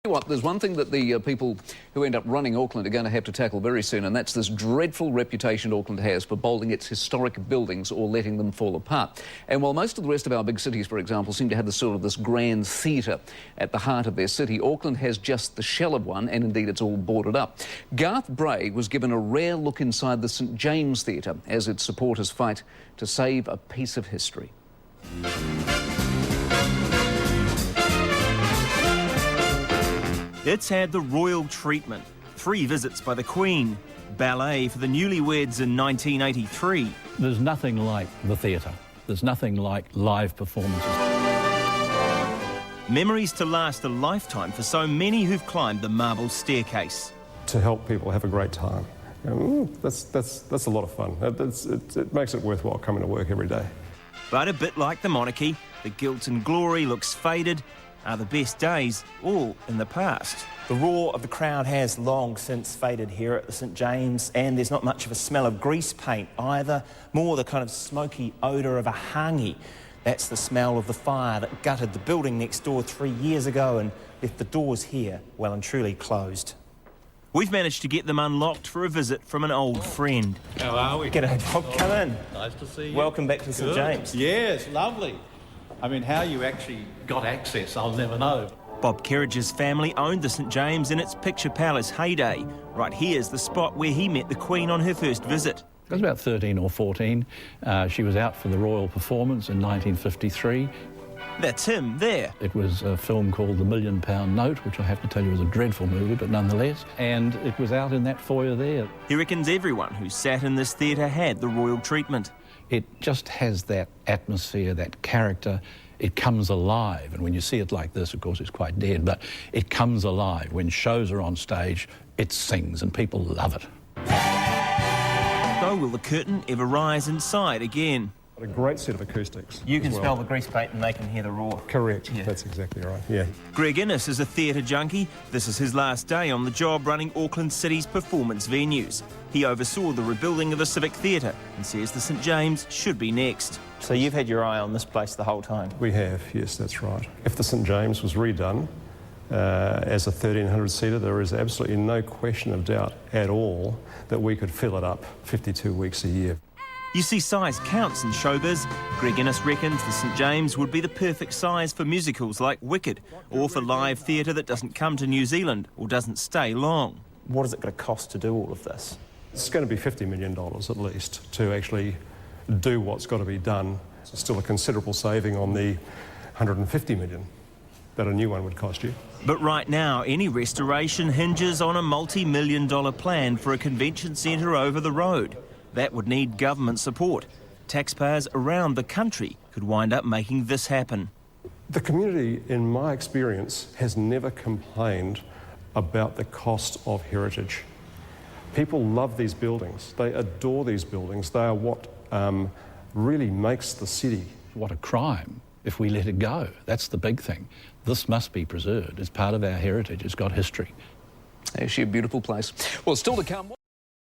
There's one thing that the people who end up running Auckland are going to have to tackle very soon, and that's this dreadful reputation Auckland has for bolting its historic buildings or letting them fall apart. And while most of the rest of our big cities, for example, seem to have this grand theatre at the heart of their city, Auckland has just the shell of one, and indeed it's all boarded up. Garth Bray was given a rare look inside the St James Theatre as its supporters fight to save a piece of history. It's had the royal treatment, 3 visits by the Queen, ballet for the newlyweds in 1983. There's nothing like the theatre. There's nothing like live performances. Memories to last a lifetime for so many who've climbed the marble staircase. To help people have a great time. That's a lot of fun. It makes it worthwhile coming to work every day. But a bit like the monarchy, the gilt and glory looks faded. Are the best days all in the past? The roar of the crowd has long since faded here at the St James, and there's not much of a smell of grease paint either, more the kind of smoky odour of a hangi. That's the smell of the fire that gutted the building next door 3 years ago and left the doors here well and truly closed. We've managed to get them unlocked for a visit from an old friend. How are we? G'day, Bob, come in. Nice to see you. Welcome back to St James. Yes, lovely. I mean, how you actually got access, I'll never know. Bob Kerridge's family owned the St James in its picture palace heyday. Right here's the spot where he met the Queen on her first visit. I was about 13 or 14. She was out for the royal performance in 1953. That's him there. It was a film called The £1 Million Note, which I have to tell you was a dreadful movie, but nonetheless. And it was out in that foyer there. He reckons everyone who sat in this theatre had the royal treatment. It just has that atmosphere, that character. It comes alive. And when you see it like this, of course, it's quite dead, but it comes alive. When shows are on stage, it sings and people love it. So will the curtain ever rise inside again? A great set of acoustics. You can smell the grease paint and they can hear the roar. Correct. Yeah. That's exactly right. Yeah. Greg Innes is a theatre junkie. This is his last day on the job running Auckland City's performance venues. He oversaw the rebuilding of the Civic Theatre and says the St James should be next. So you've had your eye on this place the whole time? We have, yes, that's right. If the St James was redone as a 1,300-seater, there is absolutely no question of doubt at all that we could fill it up 52 weeks a year. You see, size counts in showbiz. Greg Innes reckons the St James would be the perfect size for musicals like Wicked, or for live theatre that doesn't come to New Zealand or doesn't stay long. What is it going to cost to do all of this? It's going to be $50 million at least to actually do what's got to be done. It's still a considerable saving on the $150 million that a new one would cost you. But right now, any restoration hinges on a multi-million-dollar plan for a convention centre over the road. That would need government support. Taxpayers around the country could wind up making this happen. The community, in my experience, has never complained about the cost of heritage. People love these buildings. They adore these buildings. They are what really makes the city. What a crime if we let it go. That's the big thing. This must be preserved. It's part of our heritage. It's got history. Actually, a beautiful place. Well, still to come.